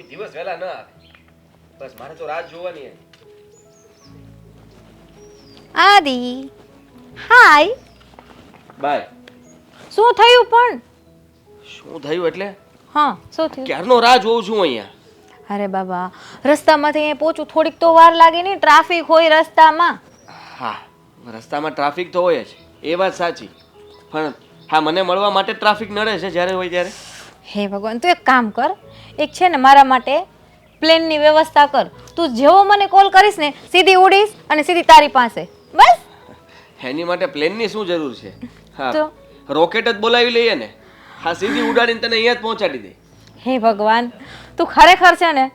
દિવસ વહેલા ન આવે. બસ મારે તો રાત જોવાની. આદિ હાય. બાય. શું થયું પણ? શું થયું એટલે? હા, શું થયું? ક્યારનો રાહ જોઉં છું અહીંયા. અરે બાબા, રસ્તામાંથી અહીંયા પહોંચું થોડીક તો વાર લાગે ને, ટ્રાફિક હોય રસ્તામાં. હા, રસ્તામાં ટ્રાફિક તો હોય જ, એ વાત સાચી. પણ હા, મને મળવા માટે ટ્રાફિક નડે છે જ્યારે હોય ત્યારે. હે ભગવાન, તું એક કામ કર, એક છે ને મારા માટે પ્લેનની વ્યવસ્થા કર. તું જેવો મને કોલ કરીશ ને સીધી ઉડીશ અને સીધી તારી પાસે. બસ. એની માટે પ્લેનની શું જરૂર છે? હા, તો રોકેટ જ બોલાવી લઈએ ને. હા, સીધી ઉડાડીને તને અહીંયા જ પહોંચાડી દે. હે ભગવાન, તું ખરેખર છે ને.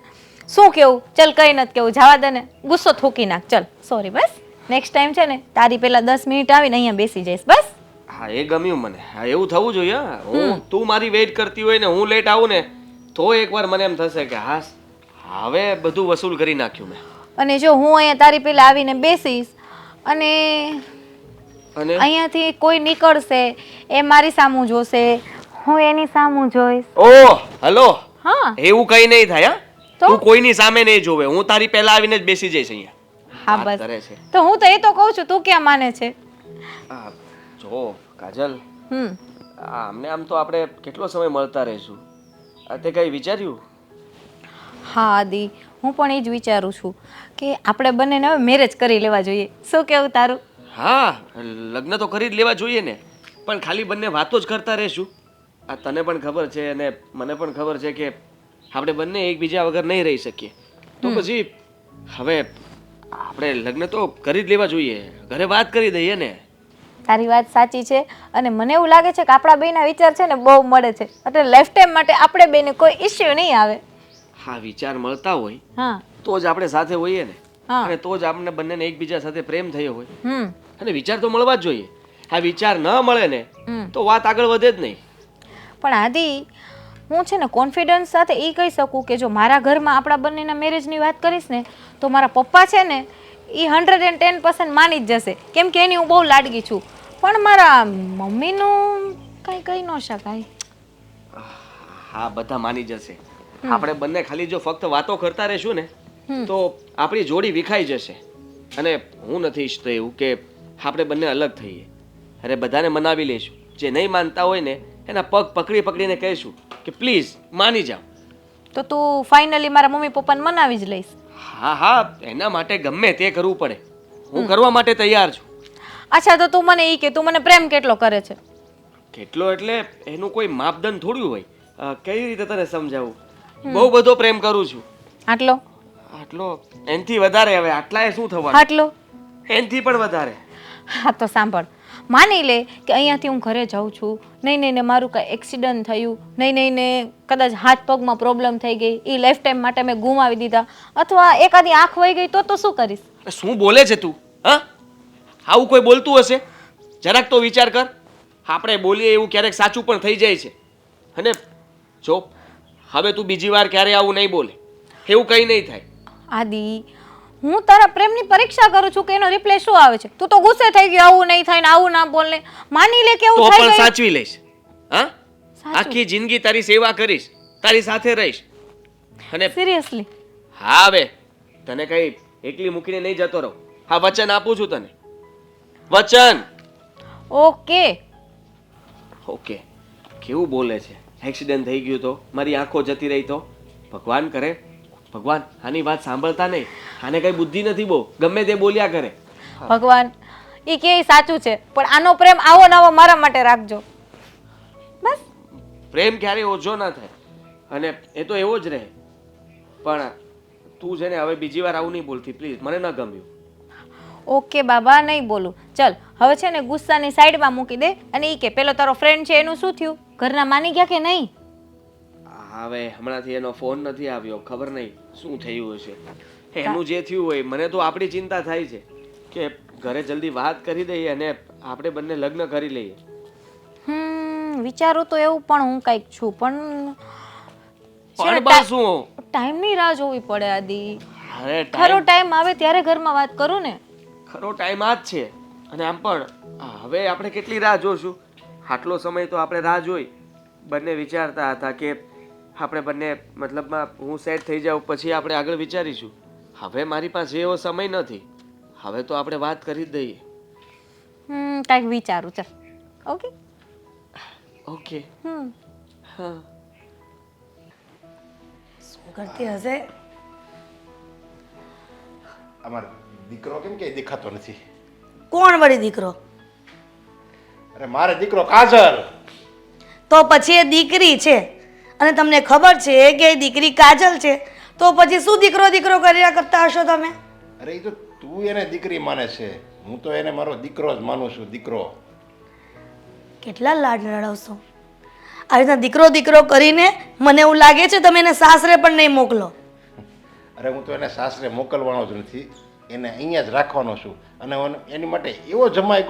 શું કેવું? ચલ, કઈ નથી કેવું, જવા દે ને, ગુસ્સો થૂકી નાખ. ચલ સોરી. બસ નેક્સ્ટ ટાઈમ છે ને તારી પહેલા 10 મિનિટ આવીને અહીંયા બેસી જઈશ. બસ. હા, એ ગમ્યું મને. હા, એવું થવું જોઈએ. તું મારી વેઇટ કરતી હોય ને હું લેટ આવું ને તો એકવાર મને એમ થશે કે હા, હવે બધું વસૂલ કરી નાખ્યું મેં. અને જો હું અહીંયા તારી પહેલા આવીને બેસીશ અને અને અહીંયાથી કોઈ નીકળશે, એ મારી સામું જોશે, હું એની સામું જોઈશ. ઓહ, હલો. હા એવું કઈ નહીં થાય. હા, તો? તું કોઈની સામે નહીં જોવે. હું તારી પહેલા આવીને જ બેસી જઈશ અહીંયા. હા વાત બસ. કરે છે. તો હું તો એ તો કહું છું, તું ક્યાં માને છે? આ જો કાજલ, હમ આમને આમ તો આપણે કેટલો સમય મળતા રહીશું? આ તે કઈ વિચાર્યું? હા આદિ, હું પણ એ જ વિચારું છું કે આપણે બંનેને હવે મેરેજ કરી લેવા જોઈએ. શું કેવું તારું? હા, લગ્ન તો કરી જ લેવા જોઈએ ને. પણ ખાલી બંને વાતો જ કરતા રહેશું? આ તને પણ ખબર છે અને મને પણ ખબર છે કે આપણે બંને એકબીજા વગર નહીં રહી શકીએ. તો પછી હવે આપણે લગ્ન તો કરી જ લેવા જોઈએ. ઘરે વાત કરી દઈએ ને. તારી વાત સાચી છે અને મને એવું લાગે છે કે આપણા બેના વિચાર છે ને બહુ મળે છે, એટલે લાઈફ ટાઈમ માટે આપણે બેને કોઈ ઇશ્યુ નહીં આવે. હા, વિચાર મળતા હોય હા તો જ આપણે સાથે હોઈએ ને. હા. અને તો જ આપણને બંનેને એકબીજા સાથે પ્રેમ થયો હોય. હમ અને વિચાર તો મળવા જ જોઈએ. આ વિચાર ન મળે ને હમ તો વાત આગળ વધે જ નહીં. પણ આદિ, હું છે ને કોન્ફિડન્સ સાથે એ કહી શકું કે જો મારા ઘરમાં આપણા બંનેના મેરેજની વાત કરીશ ને તો મારા પપ્પા છે ને એ 110% માની જ જશે, કેમ કે એની હું બહુ લાડકી છું. પણ મારા મમ્મીનું કંઈ કહી ન શકાય. હા, બધા માની જશે. આપણે બંને ખાલી જો ફક્ત વાતો કરતા રહેશું ને તો આપણી જોડી વિખાઈ જશે. અને હું નથી ઈચ્છતો એવું કે આપણે બંને અલગ થઈએ. અરે બધાને મનાવી લઈશું. જે નહીં માનતા હોય ને એના પગ પકડી પકડીને કહીશું કે પ્લીઝ માની જાઓ. તો તું ફાઇનલી મારા મમ્મી પપ્પાને મનાવી જ લઈશ. હા હા, એના માટે ગમે તે કરવું પડે. હું કરવા માટે તૈયાર છું. અચ્છા, તો તું મને એ કે તું મને પ્રેમ કેટલો કરે છે? કેટલો એટલે એનું કોઈ માપદંડ થોડું હોય. કઈ રીતે તને સમજાવું? બહુ બધો પ્રેમ કરું છું. આટલો? આટલો? એનથી વધારે. હવે આટલાએ શું થવાનું? આટલો? એનથી પણ વધારે. હા તો સાંભળ, માની લે કે અહીંયાથી હું ઘરે જાઉં છું, નહીં નહીં ને મારું કાંઈ એક્સિડન્ટ થયું, નહીં નહીં ને કદાચ હાથ પગમાં પ્રોબ્લેમ થઈ ગઈ, એ લાઈફ ટાઈમ માટે મેં ગુમાવી દીધા, અથવા એકાદી આંખ વહી ગઈ તો શું કરીશ? શું બોલે છે તું? હા, આવું કોઈ બોલતું હશે? જરાક તો વિચાર કર. આપણે બોલીએ એવું ક્યારેક સાચું પણ થઈ જાય છે. અને જો હવે તું બીજી વાર ક્યારે આવું નહીં બોલે. એવું કંઈ નહીં થાય. આદિ, હું તારા પ્રેમની પરીક્ષા કરું છું કે એનો રિપ્લે શું આવે છે. તું તો ગુસ્સે થઈ ગયો, આવું નહીં થાય ને આવું ના બોલ ને. માની લે કે તો એવું થઈ પણ ગયું. સાચવી લઈશ. હા, સાચું? આખી જિંદગી તારી સેવા કરીશ, તારી સાથે રહીશ. અને સિરિયસલી? હા, હવે તને કઈ એકલી મૂકીને નહીં જતો રહું. હા, વચન આપું છું તને. વચન. ઓકે. ઓકે. કેવું બોલે છે? એક્સિડન્ટ થઈ ગયું તો, મારી આંખો જતી રહી તો? ભગવાન કરે. ભગવાન આની વાત સાંભળતા નહીં. આને કઈ બુદ્ધિ નથી બહુ, ગમે તે બોલ્યા કરે. ભગવાન, એ કે સાચું છે, પણ આનો પ્રેમ આવો નવો મારા માટે રાખજો. બસ. પ્રેમ ક્યારેય ઓછો ના થાય અને એ તો એવો જ રહે. પણ તું છે ને હવે બીજી વાર આવું નહીં બોલતી પ્લીઝ. મને ન ગમ્યું. ઓકે બાબા, નહીં બોલું. ચલ હવે છે ને ગુસ્સાની સાઈડમાં મૂકી દે અને એ કે પેલો તારો ફ્રેન્ડ છે એનું શું થયું? ઘરના માની ગયા કે નહીં? હવે હમણાંથી એનો ફોન નથી આવ્યો. ખબર નહીં શું થયું હશે. એનું જે થયું હોય, મને તો આપણી ચિંતા થાય છે કે ઘરે જલ્દી વાત કરી દઈએ અને આપણે બંને લગ્ન કરી લઈએ. વિચારું તો એવું પણ હું કંઈક છું, પણ પણ બસ શું ટાઈમની રાહ જોવી પડે આદિ. અરે ખરો ટાઈમ આવે ત્યારે ઘરમાં વાત કરું ને. ખરો ટાઈમ આ જ છે. અને આમ પણ હવે આપણે કેટલી રાહ જોશું? આટલો સમય તો આપણે રાહ જોઈ. બંને વિચારતા હતા કે આપણે બંને મતલબમાં હું સેટ થઈ જાઉં પછી આપણે આગળ વિચારીશું. હવે મારી પાસે એવો સમય નથી. હવે તો આપણે વાત કરી જ દઈએ. કાંઈક વિચારું ચાલ. ઓકે. ઓકે. હા. શું કરતી હશે? અમારો દીકરો કેમ કે દેખાતો નથી? કોણ વળી દીકરો? અરે મારે દીકરો કાજલ. તો પછી એ દીકરી છે અને તમને ખબર છે કે એ દીકરી કાજલ છે, તો પછી શું દીકરો દીકરો કર્યા કરતા હશો તમે? અરે એ તો તું એને દીકરી માને છે, હું તો એને મારો દીકરો જ માનું છું. દીકરો કેટલા લાડ લડાવશો? આ રીતના દીકરો દીકરો કરીને મને એવું લાગે છે તમે એને સાસરે પણ નહીં મોકલો. અરે હું તો એને સાસરે મોકલવાનો જ નથી, એને અહીંયા જ રાખવાનો છું. અને એની માટે એવો જમાઈ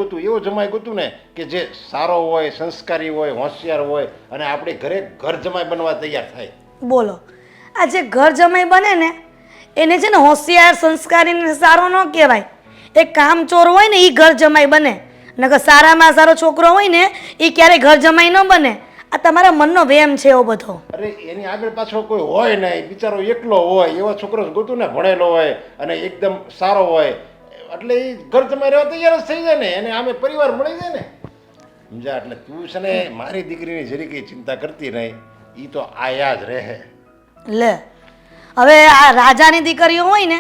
ગોતું ને કે જે સારો હોય, સંસ્કારી હોય, હોશિયાર હોય અને આપણે ઘરે ઘર જમાઈ બનવા તૈયાર થાય. બોલો, આ જે ઘર જમાઈ બને ને એને છે ને હોશિયાર, સંસ્કારી ને સારો ન કહેવાય. એક કામચોર હોય ને એ ઘર જમાઈ બને, નકર સારામાં સારો છોકરો હોય ને એ ક્યારેય ઘર જમાઈ ન બને. આ તમારા મનનો વહેમ છે એવો બધો. અરે એની આગળ પાછળ કોઈ હોય નહીં, બિચારો એકલો હોય, એવા છોકરો ગોતું ને ભણેલો હોય અને એકદમ સારો હોય એટલે એ ઘર જમાઈ રહેવા તૈયાર જ થઈ જાય ને, એને આમે પરિવાર મળી જાય ને. સમજા? એટલે તું છે ને મારી દીકરીની જરી કંઈ ચિંતા કરતી નહીં, એ તો આયા જ રહે. લે, હવે આ રાજાની દીકરીઓ હોય ને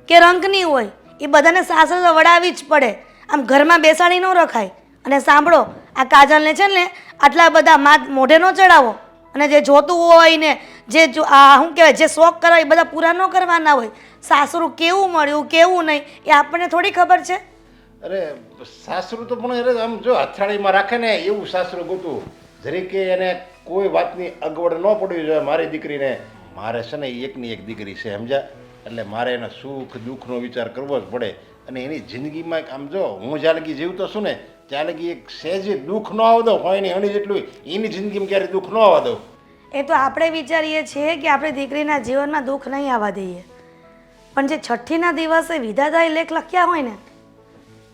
કે રંકની હોય એ બધાને સાસરે તો વડાવી જ પડે, આમ ઘરમાં બેસાડી ન રખાય. અને સાંભળો, આ કાજલને છે ને આટલા બધા મોઢે ન ચડાવો, અને જે જોતું હોય ને જે શું કહેવાય જે શોખ કરવા એ બધા પૂરા ન કરવાના હોય. સાસરું કેવું મળ્યું કેવું નહીં એ આપણને થોડી ખબર છે. અરે સાસરું તો પણ અરે આમ જો હથાળીમાં રાખે ને એવું સાસરું ગોતું, જરી કે એને કોઈ વાતની અગવડ ન પડવી જોઈએ મારી દીકરીને. મારે છે ને એકની એક દીકરી છે, સમજ્યા? એટલે મારે એના સુખ દુઃખનો વિચાર કરવો જ પડે. અને એની જિંદગીમાં આમ જો હું જ્યાં લગી જીવતો છું ને ત્યાં લગી એક સહેજે દુઃખ ન આવવા દઉં, હોય નહીં હણી જેટલું એની જિંદગીમાં ક્યારે દુઃખ ન આવવા દઉં. એ તો આપણે વિચારીએ છીએ કે આપણે દીકરીના જીવનમાં દુઃખ નહીં આવવા દઈએ, પણ જે છઠ્ઠીના દિવસે વિધાતાએ લેખ લખ્યા હોય ને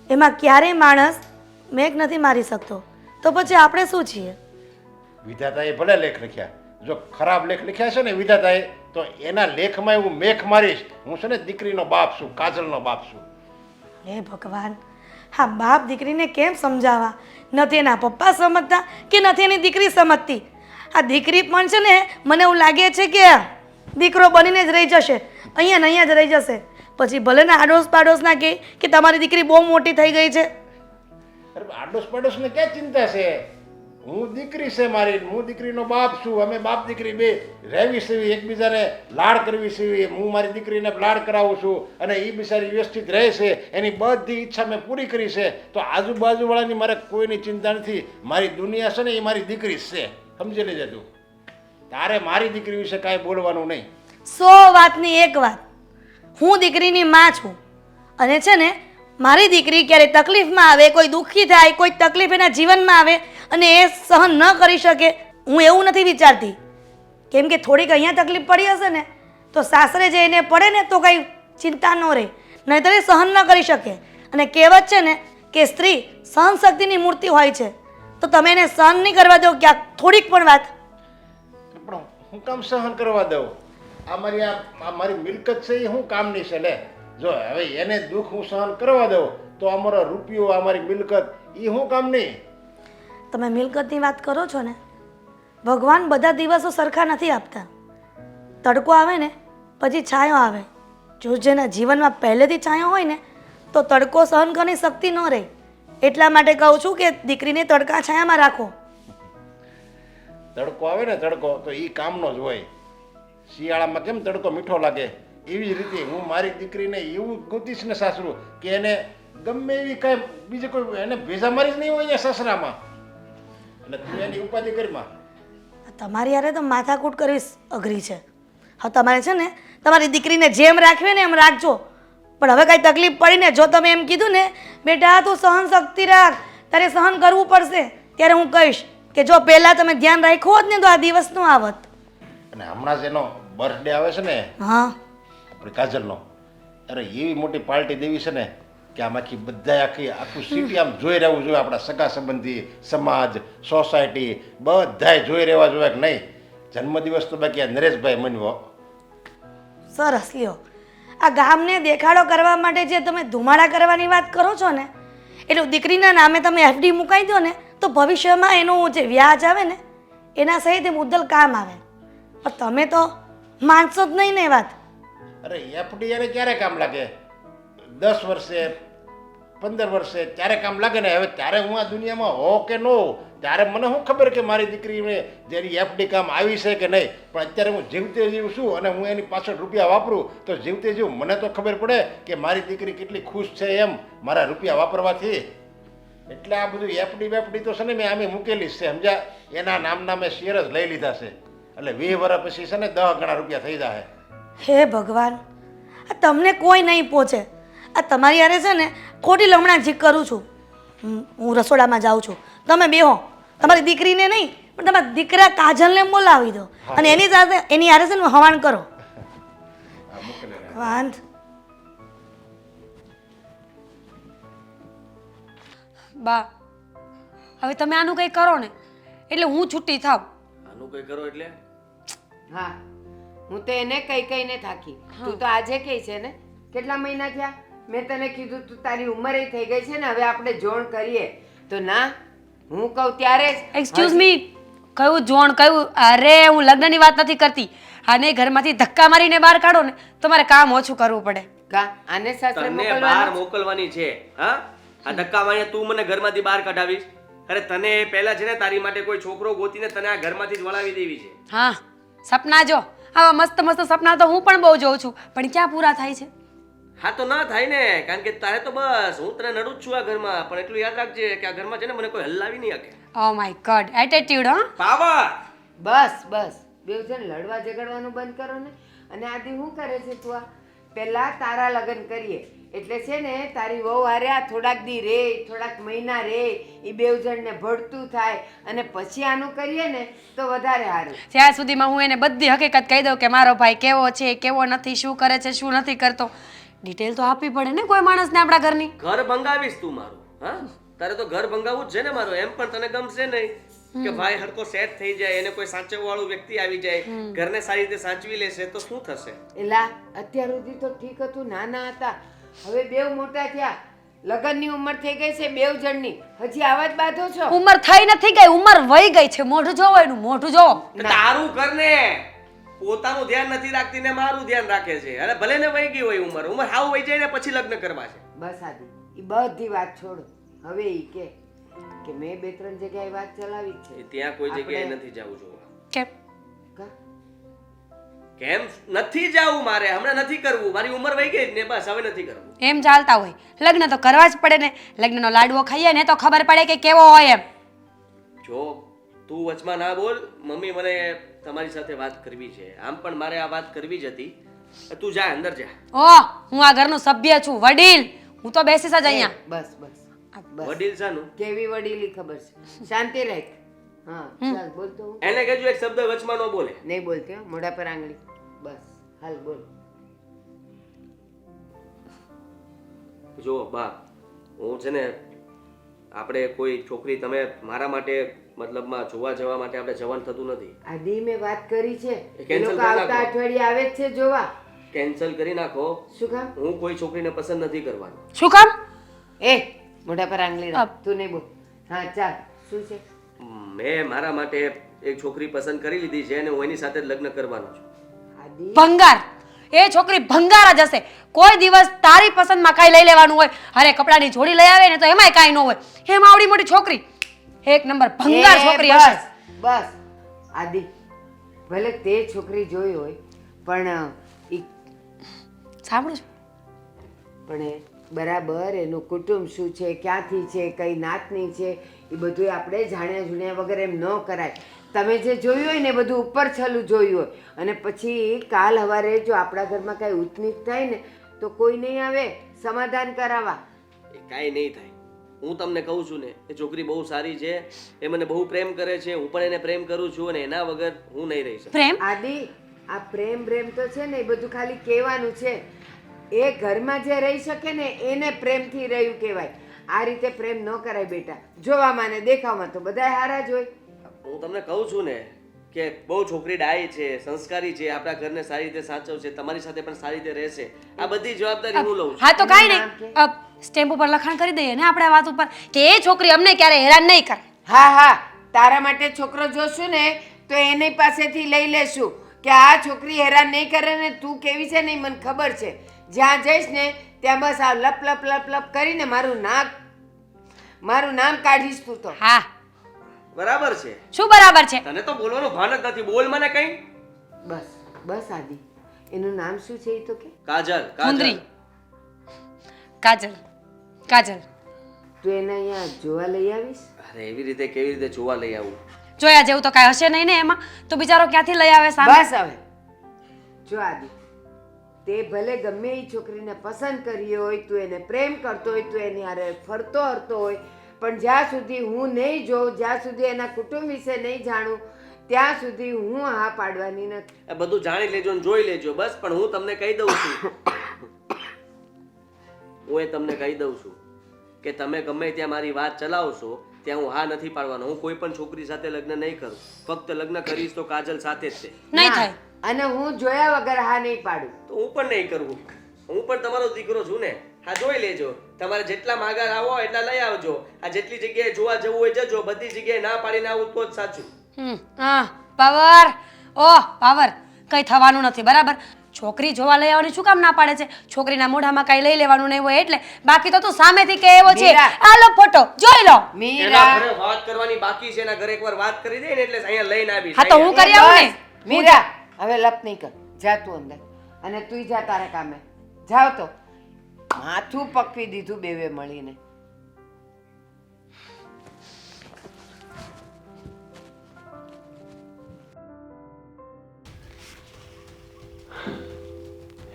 એમાં ક્યારેય માણસ મેઘ નથી મારી શકતો. તો પછી આપણે શું છીએ? વિધાતાએ ભલે લેખ લખ્યા, જો ખરાબ લેખ લખ્યા છે ને વિધાતાએ, તો એના લેખમાં હું મેખ મારીશ. હું છે ને દીકરીનો બાપ છું, કાજલનો બાપ છું. હે ભગવાન, હા બાપ દીકરીને કેમ સમજાવવા? નથી એના પપ્પા સમજતા કે નથી એની દીકરી સમજતી. આ દીકરી પણ છે ને મને એવું લાગે છે કે દીકરો બનીને જ રહી જશે, અહીંયા ને અહીંયા જ રહી જશે. પછી ભલે ને આડોશ પાડોશના કહે કે તમારી દીકરી બહુ મોટી થઈ ગઈ છે. અરે આડોશ પાડોશને ક્યાં ચિંતા છે? હું દીકરી છે મારી, હું દીકરીનો બાપ છું. અમે બાપ દીકરી બે રહેવી છે, એકબીજાને લાડ કરવી છે. હું મારી દીકરીને લાડ કરાવું છું અને એ બિચારી વ્યવસ્થિત રહે છે, એની બધી ઈચ્છા મેં પૂરી કરી છે. તો આજુબાજુવાળાની મારે કોઈની ચિંતા નથી. મારી દુનિયા છે ને એ મારી દીકરી જ છે, સમજી લેજે તું. તારે મારી દીકરી વિશે કાંઈ બોલવાનું નહીં. 100 વાતની એક વાત, હું દીકરીની માં છું અને છે ને મારી દીકરી ક્યારે તકલીફમાં આવે, કોઈ દુઃખી થાય, કોઈ તકલીફ એના જીવનમાં આવે અને એ સહન ન કરી શકે, હું એવું નથી વિચારતી. કેમ કે થોડીક અહીંયા તકલીફ પડી હશે ને તો સાસરે જઈને પડે ને તો કંઈ ચિંતા ન રહે, નહીંતર એ સહન ન કરી શકે. અને કહેવત છે ને કે સ્ત્રી સહન શક્તિની મૂર્તિ હોય છે, તો તમે એને સહન નહીં કરવા દો ક્યાંક થોડીક પણ વાત. પણ હું કામ સહન કરવા દઉં? આ મારી મિલકત છે એ હું કામની છે લે. જો હવે એને દુઃખ હું સહન કરવા દઉં તો અમારો રૂપિયો, અમારી મિલકત એ હું કામની? તમે મિલકતની વાત કરો છો ને, ભગવાન બધા દિવસો સરખા નથી આપતા. તડકો આવે ને પછી છાંયો આવે. જો જેના જીવનમાં પહેલેથી છાંયો હોય ને તો તડકો સહન કરવાની શક્તિ ન રહે. એટલા માટે કહું છું કે દીકરીને તડકા છાયામાં રાખો. તડકો આવે ને તડકો તો એ કામનો જ હોય. શિયાળામાં કેમ તડકો મીઠો લાગે, એવી જ રીતે હું મારી દીકરીને એવું ગોતીશ ને સાસરું કે એને ગમે એવી કાંઈ બીજી કોઈ એને ભેજા મારી જ નહીં હોય અહીંયા સસરામાં. અને તું એની ઉપાધિ કરીમાં. તમારી યારે તો માથાકૂટ કરવી અઘરી છે. હા તમારે છે ને તમારી દીકરીને જેમ રાખવી ને એમ રાખજો, પણ હવે કાંઈ તકલીફ પડીને જો તમે એમ કીધું ને બેટા તું સહન શક્તિ રાખ, તારે સહન કરવું પડશે, ત્યારે હું કહીશ કે જો પહેલાં તમે ધ્યાન રાખ્યું હોત ને તો આ દિવસ નું આવત. અને હમણાં જ એનો બર્થડે આવે છે ને હા આપણે કાજલનો, અરે એવી મોટી પાર્ટી દેવી છે ને કે આમાંથી બધા આખું સિટી આમ જોઈ રહેવું જોઈએ. આપણા સગા સંબંધી, સમાજ, સોસાયટી બધાય જોઈ રહેવા જોઈએ કે નહીં. જન્મદિવસ તો બાકી આ નરેશભાઈ મનવો. સરસ લ્યો. આ ગામને દેખાડો કરવા માટે જે તમે ધુમાડા કરવાની વાત કરો છો ને, એટલું દીકરીના નામે તમે એફડી મુકાઈ દો ને તો ભવિષ્યમાં એનું જે વ્યાજ આવે ને એના સહિત એ મુદ્દલ કામ આવે. પણ તમે તો માનશો જ નહીં ને એ વાત. અરે એફડી એને ક્યારે કામ લાગે? 10 વર્ષે 15 વર્ષે ત્યારે કામ લાગે ને. હવે ત્યારે હું આ દુનિયામાં હો કે ન હો, ત્યારે મને શું ખબર કે મારી દીકરીને જેની એફડી કામ આવી છે કે નહીં. પણ અત્યારે હું જીવતે જીવ છું અને હું એની પાછળ રૂપિયા વાપરું તો જીવતે જીવ મને તો ખબર પડે કે મારી દીકરી કેટલી ખુશ છે એમ મારા રૂપિયા વાપરવાથી. એટલે આ બધું એફડી વેફડી તો છે ને મેં આમે મૂકેલી છે સમજ્યા. એના નામના મેં શેર જ લઈ લીધા છે એટલે 20 વર્ષ પછી છે ને 10 ગણા રૂપિયા થઈ જાય. હે ભગવાન, આ તમને કોઈ નહીં પહોંચે. આ તમારી હારે છે ને ખોટી લમણાજી કરું છું. હું રસોડામાં જાઉં છું, તમે બેહો. તમારી દીકરીને નહીં પણ તમારા દીકરા કાજલને બોલાવી દો અને એની સાથે એની હારે છે ને હવાણ કરો. વાંધ બા, હવે તમે આનું કંઈ કરો ને એટલે હું છૂટી થાવ. આનું કઈ કરો એટલે હા, હું તો એને કહીને થાકી. તું તો આજે કહે છે ને કેટલા મહિના થયા મેં તને કીધું તું તારી ઉંમરે થઈ ગઈ છે ને હવે આપણે જોણ કરીએ તો ના, હું કહું ત્યારે એક્સક્યુઝ મી, કયું જોણ કયું? અરે હું લગ્નની વાત નથી કરતી. આને ઘરમાંથી ધક્કા મારીને બહાર કાઢો ને તો મારે કામ ઓછું કરવું પડે. કા આને સાસરે તને બહાર મોકલવાનું મોકલવાની છે? હા, આ ધક્કા મારીને તું મને ઘરમાંથી બહાર કાઢાવીશ? અરે તને પહેલા છે ને તારી માટે કોઈ છોકરો ગોતીને તને આ ઘરમાંથી જ વળાવી દેવી છે. હા, સપના જો આવા મસ્ત મસ્ત સપના તો હું પણ બહુ જોઉં છું, પણ ક્યાં પૂરા થાય છે? હા તો ના થાય ને, કારણ કે તારે તો બસ હું તને નડું જ છું આ ઘરમાં. પણ એટલું યાદ રાખજે કે આ ઘરમાં છે ને મને કોઈ હલાવી નહીં શકે. Oh my God, attitude. હા, પાવર. બસ બસ બેવ જણ લડવા ઝઘડવાનું બંધ કરો ને. અને આદિ શું કરે છે તું? આ પહેલા તારા લગ્ન કરીએ એટલે છે ને તારી વહુ હારે આ થોડાક દી રે, થોડાક મહિના રે, એ બેવ જણને ભળતું થાય અને પછી આનું કરીએ ને તો વધારે સારું. ત્યાં સુધીમાં હું એને બધી હકીકત કહી દઉં કે મારો ભાઈ કેવો છે, કેવો નથી, શું કરે છે, શું નથી કરતો. ડિટેલ તો આપવી પડે ને કોઈ માણસને આપણા ઘરની. ઘર ભંગાવીશ તું મારું? હા, તારે તો ઘર ભંગાવવું જ છે ને મારું. એમ પણ તને ગમશે નહીં કે ભાઈ હરકો સેટ થઈ જાય, એને કોઈ સાચવવા વાળું વ્યક્તિ આવી જાય, ઘરને સારી રીતે સાચવી લેશે તો શું થશે? એલા અત્યાર સુધી તો ઠીક હતું, નાના હતા. હવે બેવ મોટા થયા, લગ્નની ઉંમર થઈ ગઈ છે બેવ જણની, હજી આવા જ બાંધો છો? ઉંમર થઈ નથી ગઈ, ઉંમર વહી ગઈ છે. મોઢું જોવો એનું, મોઢું જોવો. તારું ઘર ને પોતાનું ધ્યાન નથી રાખતી ને મારું ધ્યાન રાખે છે. અરે ભલે ને વહી ગઈ હોય ઉંમર, ઉંમર હાવ વહી જાય ને પછી લગ્ન કરવા છે. બસ આદિ એ બધી વાત છોડો. હવે ઈ કે મેં 2-3 જગ્યાએ વાત ચલાવી જ છે. ત્યાં કોઈ જગ્યાએ નથી જવું જોવા. કેમ? કા? કેમ નથી જવું? મારે હમણાં નથી કરવું. મારી ઉંમર વહી ગઈ ને બસ, હવે નથી કરવું. એમ ચાલતા હોય, લગ્ન તો કરવા જ પડે ને. લગ્નનો લાડવો ખાઈએ ને તો ખબર પડે કે કેવો હોય એમ. જો તું વચમાં ના બોલ. મમ્મી મને તમારી સાથે વાત કરવી છે. આમ પણ મારે આ વાત કરવી જ હતી. તું જા, અંદર જા. ઓહ, હું આ ઘરનું સભ્ય છું, વડીલ. હું તો બેસીશ જ અહીંયા. બસ બસ બસ. વડીલ શાનું? કેવી વડીલી ખબર છે. શાંતિ રાખ. હા ચાલ બોલતો હું. એને કહેજો એક શબ્દ વચમાં ન બોલે. નહીં બોલતી હો, મોઢા પર આંગળી. બસ હાલ બોલ. જો બા, હું છે ને આપણે કોઈ છોકરી, તમે મારા માટે મતલબમાં જોવા જવા માટે આપણે જવાનું થતું નથી. આદિ મેં વાત કરી છે, એ એ cancel લોકો કરી આવતા નાખો. અઠવાડિયે આવે જ છે જોવા. કેન્સલ કરી નાખો. શું કામ? હું કોઈ છોકરીને પસંદ નથી કરવાનો. શું કામ? એ મોઢા પર આંગળી રાખ. તું નહીં બોલ. હા ચાલ. શું છે? મેં મારા માટે એક છોકરી પસંદ કરી લીધી છે અને હું એની સાથે જ લગ્ન કરવાનો છું. આદિ ભંગાર. એ છોકરી ભંગાર જ હશે. કોઈ દિવસ તારી પસંદમાં કાંઈ લઈ લેવાનું હોય, અરે કપડાની જોડી લઈ આવે ને તો એમાંય કાંઈ ન હોય. એમ આવડી મોટી છોકરી, એક નંબર ભંગાર એ છોકરી બસ, હશે. બસ આદિ, ભલે તે છોકરી જોઈ હોય પણ ઈ સાંભળું છું. પણ એ બરાબર એનું કુટુંબ શું છે, ક્યાંથી છે, કઈ નાતની છે, એ બધું આપણે જાણ્યા જુણ્યા વગર એમ ન કરાય. તમે જે જોયું હોય ને એ બધું ઉપર છલું જોયું હોય અને પછી કાલ સવારે જો આપણા ઘરમાં કાંઈ ઊંચનીચ થાય ને તો કોઈ નહીં આવે સમાધાન કરાવવા. એ કાંઈ નહીં થાય. હું તમને કહું છું ને, એ છોકરી બહુ સારી છે, એ મને બહુ પ્રેમ કરે છે, હું પણ એને પ્રેમ કરું છું અને એના વગર હું નહીં રહી શકું. પ્રેમ? આદિ, આ પ્રેમ તો છે ને એ બધું ખાલી કહેવાનું છે. એ ઘરમાં જે રહી શકે ને એને પ્રેમથી રહ્યું કહેવાય. આ રીતે પ્રેમ ન કરાય બેટા. જોવામાં ને દેખાવમાં તો બધાય હારા જ હોય. હું તમને કહું છું ને કે બહુ છોકરી ડાય છે, સંસ્કારી છે, આપણા ઘરને સારી રીતે સાચવશે, તમારી સાથે પણ સારી રીતે રહેશે, આ બધી જવાબદારી હું લઉં છું. હા તો કાંઈ નહીં, સ્ટેમ્પ ઉપર લખાણ કરી દઈએ ને આપણે આ વાત ઉપર કે એ છોકરી અમને ક્યારે હેરાન નહીં કરે. હા હા, તારા માટે છોકરો જોશું ને તો એની પાસેથી લઈ લેશું કે આ છોકરી હેરાન નહીં કરે ને તું કેવી છે ને ઈ મને ખબર છે. જ્યાં જઈશ ને ત્યાં બસ આ લપ લપ લપ લપ કરીને મારું નામ કાઢીશ તું તો. હા બરાબર છે. શું બરાબર છે? તને તો બોલવાનું ભાન જ નથી. બોલ મને કઈ. બસ બસ આદિ, એનું નામ શું છે એ તો કે. કાજલ. સુંદરી. કાજલ. કાજલ. તું એને અહીંયા જોવા લઈ આવીશ? અરે એવી રીતે કેવી રીતે જોવા લઈ આવું? જોયા જેવું તો કાંઈ હશે નહીં ને એમાં, તો બિચારો ક્યાંથી લઈ આવે સામે? બસ હવે જો આદિ, તે ભલે ગમે એ છોકરીને પસંદ કરી હોય, તું એને પ્રેમ કરતો હોય, તું એની હારે ફરતો હરતો હોય, પણ જ્યાં સુધી હું નહીં જોઉં, જ્યાં સુધી એના કુટુંબ વિશે નહીં જાણું, ત્યાં સુધી હું હા પાડવાની નથી. આ બધું જાણી લેજો ને જોઈ લેજો બસ. પણ હું તમને કહી દઉં છું, હું એ તમને કહી દઉં છું કે તમે ગમે ત્યાં મારી વાત ચલાવશો ત્યાં હું હા નથી પાડવાનો. હું કોઈ પણ છોકરી સાથે લગ્ન નહીં કરું. ફક્ત લગ્ન કરીશ તો કાજલ સાથે જ છે. નહીં થાય. અને હું જોયા વગર હા નહીં પાડું. તો હું પણ નહીં કરું. હું પણ તમારો દીકરો છું ને. હા જોઈ લેજો. તમારે જેટલા માગા આવો એટલા લઈ આવજો. આ જેટલી જગ્યાએ જોવા જવું હોય જજો. બધી જગ્યાએ ના પાડીને આવું તો જ સાચું. હા પાવર. ઓહ પાવર, કંઈ થવાનું નથી બરાબર. છોકરી જોવા લઈ આવવાની શું કામ ના પાડે છે? છોકરીના મોઢામાં કાંઈ લઈ લેવાનું નહીં હોય એટલે. બાકી તો તું સામેથી કે એવો છે, મીરા. આ લો ફોટો જોઈ લો. એના મીરા, ઘરે વાત કરવાની બાકી છે. એના ઘરે એકવાર વાત કરી દે ને એટલે અહીંયા લઈને આવી. હા તો હું કરી આવું ને. મીરા, હવે લપ નહીં કર. જા તું અંદર અને તું જા તારા કામે. જાવ તો. માથું પકવી દીધું બેવે મળીને.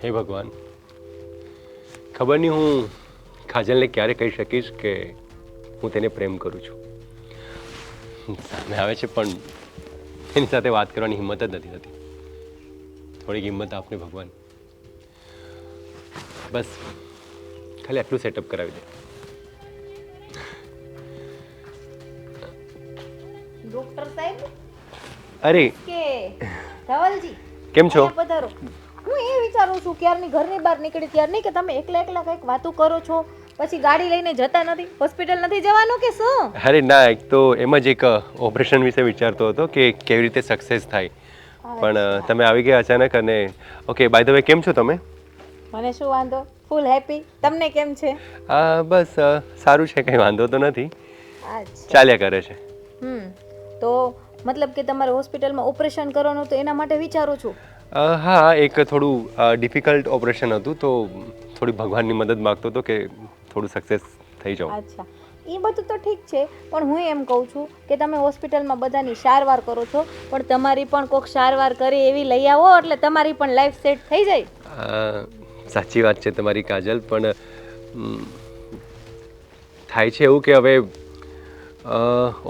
હે ભગવાન, ખબર નહીં હું કાજલને ક્યારે કહી શકીશ કે હું તેને પ્રેમ કરું છું. સામે આવે છે પણ એની સાથે વાત કરવાની હિંમત જ નથી થતી. થોડીક હિંમત આપને ભગવાન. બસ ખાલી આટલું સેટઅપ કરાવી દે. ડોક્ટર સાહેબ અરે કે ધવલજી કેમ છો? અહીંયા પધારો. હું એ વિચારું છું ક્યારની ઘરની બહાર નીકળી ત્યારની કે તમે એકલા એકલા કંઈક વાતો કરો છો, પછી ગાડી લઈને જતા નથી, હોસ્પિટલ નથી જવાનું કે શું? અરે ના, એક તો એમ જ એક ઓપરેશન વિશે વિચારતો હતો કે કેવી રીતે સક્સેસ થાય, પણ તમે આવી ગયા અચાનક. અને ઓકે, બાય ધ વે કેમ છો તમે? મને શું વાંધો, ફૂલ હેપી. તમને કેમ છે? બસ સારું છે, કંઈ વાંધો તો નથી, અચ્છા. ચાલ્યા કરે છે. તો મતલબ કે તમારે હોસ્પિટલમાં ઓપરેશન કરવાનું તો એના માટે વિચારો છો? હા, એક થોડું ડિફિકલ્ટ ઓપરેશન હતું તો થોડી ભગવાનની મદદ માગતો હતો કે થોડું સક્સેસ થઈ જાઉં. અચ્છા, એ બધું તો ઠીક છે, પણ હું એમ કહું છું કે તમે હોસ્પિટલમાં બધાની સારવાર કરો છો, પણ તમારી પણ કોઈક સારવાર કરે એવી લઈ આવો એટલે તમારી પણ લાઈફ સેટ થઈ જાય. સાચી વાત છે તમારી કાજલ, પણ થાય છે એવું કે હવે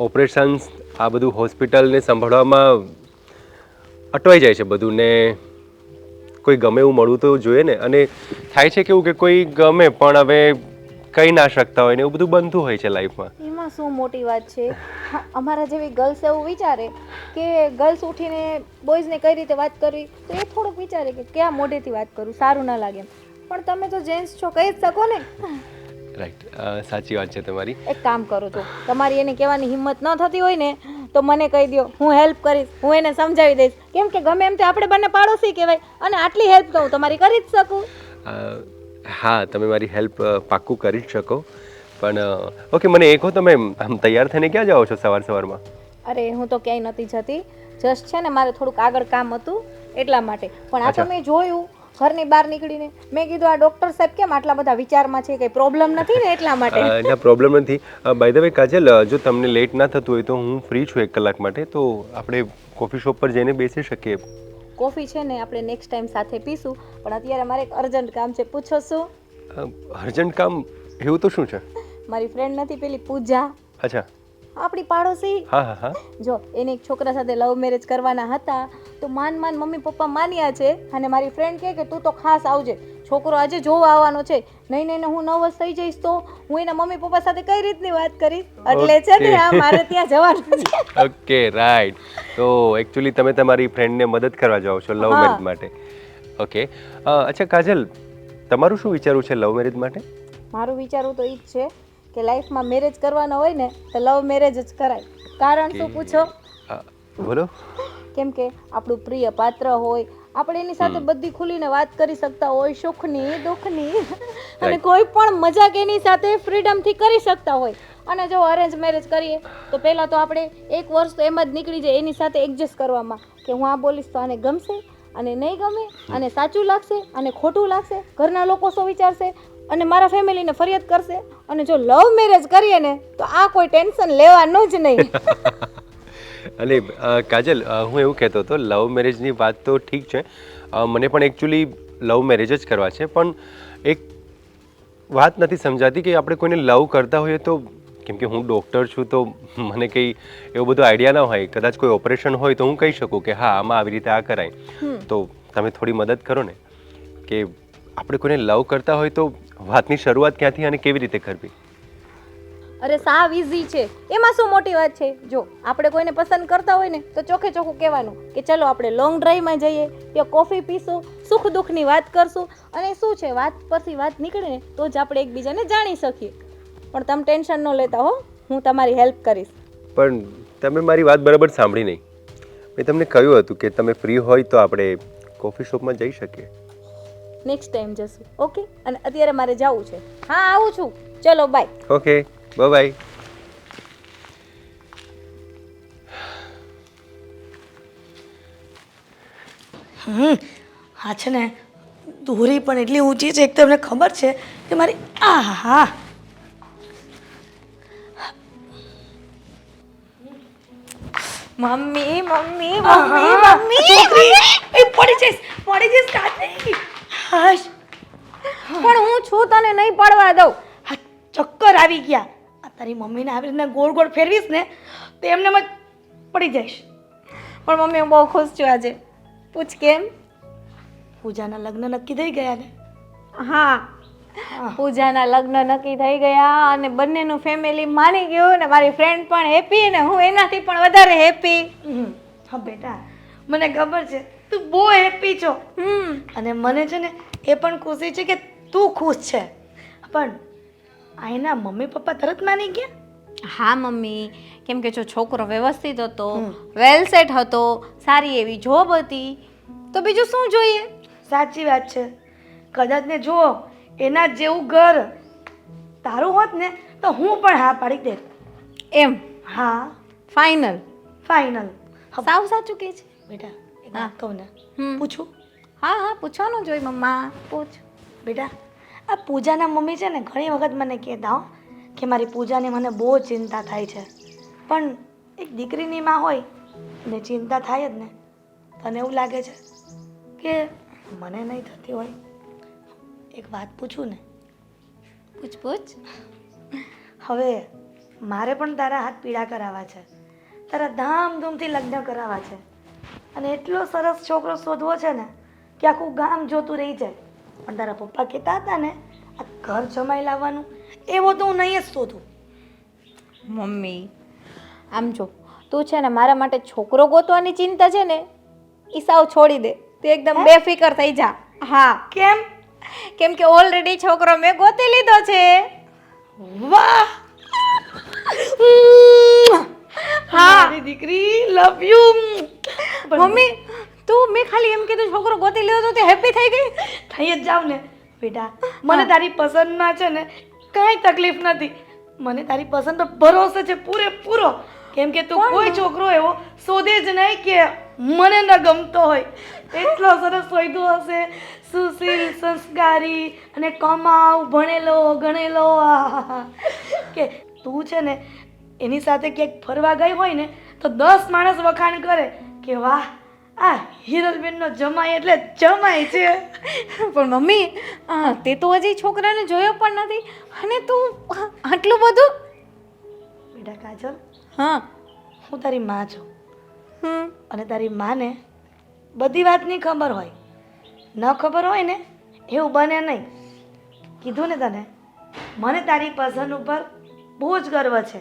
ઓપરેશન્સ આ બધું હોસ્પિટલને સંભાળવામાં અટવાઈ જાય છે બધું, ને કોઈ ગમે એવું મળવું તો જોઈએ ને. અને થાય છે કેવું કે કોઈ ગમે પણ હવે કહી ના શકતા હોય ને એવું બધું બનતું હોય છે લાઈફમાં. એમાં શું મોટી વાત છે? હા, અમારા જેવી ગર્લ્સ એવું વિચારે કે ગર્લ્સ ઉઠીને બોયઝને કઈ રીતે વાત કરવી, તો એ થોડુંક વિચારે કે કયા મોઢેથી વાત કરું, સારું ના લાગે. પણ તમે તો જેન્ટ્સ છો, કહી જ શકો ને. રાઈટ, સાચી વાત છે તમારી. એક કામ કરો છો, તમારી એને કહેવાની હિંમત ન થતી હોય ને તો મને કહી દો, હું હેલ્પ કરીશ, હું એને સમજાવી દઈશ. કેમ કે ગમે એમ તો આપણે બંને પાડોશી કહેવાય, અને આટલી હેલ્પ તો હું તમારી કરી જ શકું. હા, તમે મારી હેલ્પ પાક્કું કરી જ શકો, પણ ઓકે, મને એ કહો, તમે આમ તૈયાર થઈને ક્યાં જાઓ છો સવાર સવારમાં? અરે હું તો ક્યાંય નથી જતી, જસ્ટ છે ને મારે થોડુંક આગળ કામ હતું એટલા માટે. પણ આ તો મેં જોયું ઘરની બહાર નીકળીને, મેં કીધું આ ડોક્ટર સાહેબ કેમ આટલા બધા વિચારમાં છે, કંઈ પ્રોબ્લેમ નથી ને એટલા માટે. ના, પ્રોબ્લેમ નથી. બાય ધ વે કાજલ, જો તમને લેટ ના થતું હોય તો હું ફ્રી છું 1 કલાક માટે, તો આપણે કોફી શોપ પર જઈને બેસી શકીએ. કોફી છે ને આપણે નેક્સ્ટ ટાઈમ સાથે પીશું, પણ અત્યારે મારે એક અર્જન્ટ કામ છે. પૂછો શું? અર્જન્ટ કામ? એવું તો શું છે? મારી ફ્રેન્ડ નથી પેલી પૂજા, અચ્છા, આપણી પાડોશી. હા હા હા. જો એને એક છોકરા સાથે લવ મેરેજ કરવાના હતા, તો માન મમ્મી પપ્પા માન્યા છે, અને મારી ફ્રેન્ડ કહે કે તું તો ખાસ આવજે, છોકરો આજે જોવા આવવાનો છે. નહીં નહીં હું નર્વસ થઈ જઈશ તો હું એના મમ્મી પપ્પા સાથે કઈ રીતની વાત કરીશ, એટલે છે ને મારે ત્યાં જવાનું છે. Okay, right. તો એકચ્યુઅલી તમે તમારી ફ્રેન્ડને મદદ કરવા જાઓ છો લવ મેરેજ માટે. ઓકે. અચ્છા કાજલ, તમારું શું વિચારવું છે લવ મેરેજ માટે? મારું વિચારવું તો એ જ છે કે લાઈફમાં મેરેજ કરવાના હોય ને તો લવ મેરેજ જ કરાય. કારણ શું પૂછો? બોલો. કેમ કે આપણું પ્રિય પાત્ર હોય, આપણે એની સાથે બધી ખુલીને વાત કરી શકતા હોય, સુખની દુઃખની, અને કોઈ પણ મજાક એની સાથે ફ્રીડમથી કરી શકતા હોય. અને જો અરેન્જ મેરેજ કરીએ તો પહેલાં તો આપણે 1 વર્ષ તો એમ જ નીકળી જાય એની સાથે એડજસ્ટ કરવામાં કે હું આ બોલીશ તો આને ગમશે અને નહીં ગમે, અને સાચું લાગશે અને ખોટું લાગશે, ઘરના લોકો શું વિચારશે, અને મારા ફેમિલીને ફરિયાદ કરશે. અને જો લવ મેરેજ કરીએ ને તો આ કોઈ ટેન્શન લેવાનું જ નહીં. અને કાજલ, હું એવું કહેતો હતો, લવ મેરેજની વાત તો ઠીક છે, મને પણ એકચ્યુઅલી લવ મેરેજ જ કરવા છે, પણ એક વાત નથી સમજાતી કે આપણે કોઈને લવ કરતા હોઈએ તો, કેમ કે હું ડૉક્ટર છું તો મને કંઈ એવો બધો આઈડિયા ન હોય, કદાચ કોઈ ઓપરેશન હોય તો હું કહી શકું કે હા આમાં આવી રીતે આ કરાય. તો તમે થોડી મદદ કરો ને કે આપણે કોઈને લવ કરતા હોય તો વાતની શરૂઆત ક્યાંથી અને કેવી રીતે કરવી? અરે સાવ ઇઝી છે, એમાં શું મોટી વાત છે. જો આપણે કોઈને પસંદ કરતા હોય ને તો ચોખ્ખે ચોખ્ખું કહેવાનું કે ચલો આપણે લોંગ ડ્રાઈવમાં જઈએ, ત્યાં કોફી પીશું, સુખ દુઃખની વાત કરશું. અને શું છે, વાત પરથી વાત નીકળે ને તો જ આપણે એકબીજાને જાણી શકીએ. પણ તમે ટેન્શન ન લેતા હો, હું તમારી હેલ્પ કરીશ. પણ તમે મારી વાત બરાબર સાંભળી નહીં. મેં તમને કહ્યું હતું કે તમે ફ્રી હોય તો આપણે કોફી શોપમાં જઈ શકીએ. નેક્સ્ટ ટાઈમ જશું, ઓકે? અને અત્યારે મારે જવું છે. હા, આવું છું. ચલો બાય. Okay, by. હા છે ને, દોરી પણ એટલી ઊંચી છે, એક તો એમને ખબર છે કે મારી આહા મમ્મી મમ્મી મમ્મી મમ્મી છોકરી એ પડી જઈશ કાઢી. હાશ, પણ હું છું તને નહીં પડવા દઉં. આ ચક્કર આવી ગયા. આ તારી મમ્મીને આવી રીતના ગોળ ગોળ ફેરવીશ ને તો એમને જ પડી જઈશ. પણ મમ્મી હું બહુ ખુશ છું આજે. પૂછ કેમ? પૂજાના લગ્ન નક્કી થઈ ગયા ને? હા, પૂજાના લગ્ન નક્કી થઈ ગયા અને બંનેનું ફેમિલી માની ગયું ને મારી ફ્રેન્ડ પણ હેપી ને હું એનાથી પણ વધારે હેપી. હા બેટા, મને ખબર છે તું બહુ હેપી છો. અને મને છે ને એ પણ ખુશી છે કે તું ખુશ છે. પણ આઈના મમ્મી પપ્પા તરત માની ગયા? હા મમ્મી, કેમ કે જો છોકરો વ્યવસ્થિત હતો, વેલ સેટ હતો, સારી એવી જોબ હતી, તો બીજું શું જોઈએ? સાચી વાત છે. કદાચ ને જુઓ એના જેવું ઘર તારું હોત ને તો હું પણ હા પાડી દે. એમ? હા, ફાઇનલ? ફાઇનલ. સાવ સાચું કે છે બેટા એક વાત કહું ને, પૂછું? હા હા, પૂછવાનું જોઈએ મમ્મા, પૂછ. બેટા, આ પૂજાના મમ્મી છે ને ઘણી વખત મને કહેતા હો કે મારી પૂજાની મને બહુ ચિંતા થાય છે. પણ એક દીકરીની માં હોય ને ચિંતા થાય જ ને. તને એવું લાગે છે કે મને નહીં થતી હોય? એક વાત પૂછું ને? પૂછ પૂછ. હવે મારે પણ તારા હાથ પીળા કરાવવા છે, તારા ધામધૂમથી લગ્ન કરાવવા છે, અને એટલો સરસ છોકરો શોધવો છે ને કે આખું ગામ જોતું રહી જાય. પણ તારા પપ્પા કહેતા હતા ને આ ઘર જમાઈ લાવવાનું, એવો તો હું નહીં જ શોધું. મમ્મી આમ જો, તું છે ને મારા માટે છોકરો ગોતવાની ચિંતા છે ને એ સાવ છોડી દે. તું એકદમ બેફિકર થઈ જા. હા. કેમ? કેમ કે ઓલરેડી છોકરો મેં ગોતી લીધો છે. વાહ! હા મારી દીકરી, લવ યુ. મમ્મી, તું મેં ખાલી એમ કીધું છોકરો ગોતી લીધો તો તે હેપી થઈ ગઈ? થઈ જ જાવ ને બેટા. મને તારી પસંદમાં છે ને કાંઈ તકલીફ નથી. મને તારી પસંદ પર ભરોસો છે પૂરેપૂરો. કેમ કે તું કોઈ છોકરો એવો શોધે જ નહીં કે મને ન ગમતો હોય. એટલો સરસ શોધ્યો હશે, સુશીલ, સંસ્કારી અને કમાવ, ભણેલો ગણેલો. કે તું છે ને એની સાથે ક્યાંક ફરવા ગઈ હોય ને તો 10 માણસ વખાણ કરે કે વાહ, આ હિરલબેનનો જમાઈ એટલે જમાઈ છે. પણ મમ્મી, તે તો હજી છોકરાને જોયો પણ નથી અને તું આટલું બધું? બેટા કાજલ, હા, હું તારી માં છું. અને તારી માને બધી વાતની ખબર હોય. ન ખબર હોય ને એવું બને નહીં. કીધું ને તને, મને તારી પસંદ ઉપર બહુ જ ગર્વ છે.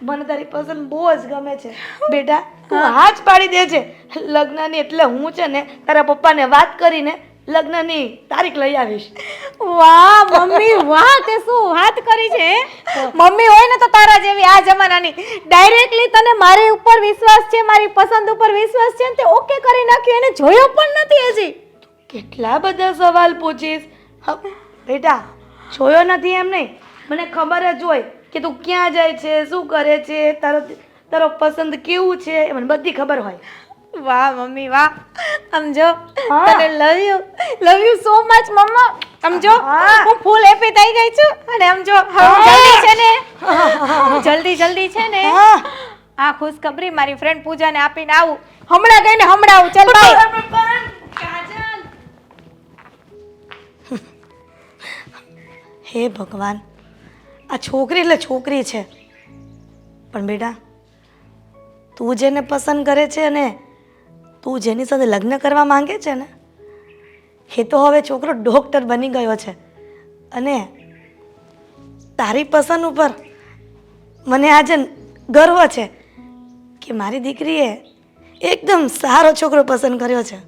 મને તારી પસંદ બહુ જ ગમે છે બેટા તું હા જ પાડી દેજે લગ્નની એટલે હું છે ને તારા પપ્પાને વાત કરીને લગ્નની તારીખ લઈ આવીશ વાહ મમ્મી વાહ તે શું વાત કરી છે હે? મમ્મી હોય ને તો તારા જેવી આ જમાનાની ડાયરેક્ટલી તને મારી ઉપર વિશ્વાસ છે મારી પસંદ ઉપર વિશ્વાસ છે ને તે ઓકે કરી નાખ્યું એને જોયો પણ નથી હજી કેટલા બધા સવાલ પૂછીશ બેટા જોયો નથી એમ નહીં મને ખબર જ હોય કે તું ક્યાં જાય છે શું કરે છે તારો પસંદ કેવું છે એ મને બધી ખબર હોય વાહ મમ્મી વાહ સમજો હા. તને લવ યુ સો મચ મમ્મા સમજો હા. હું ફૂલ હેપી થઈ ગઈ છું અને સમજો જલ્દી છે ને જલ્દી છે ને હા. આ ખુશખબરી મારી ફ્રેન્ડ પૂજાને આપીને આવું હમણાં ગઈને હમણાં આવું ચાલ બાય હે ભગવાન આ છોકરી એટલે છોકરી છે પણ બેટા તું જેને પસંદ કરે છે અને તું જેની સાથે લગ્ન કરવા માંગે છે ને એ તો હવે છોકરો ડૉક્ટર બની ગયો છે અને તારી પસંદ ઉપર મને આજે ગર્વ છે કે મારી દીકરીએ એકદમ સારો છોકરો પસંદ કર્યો છે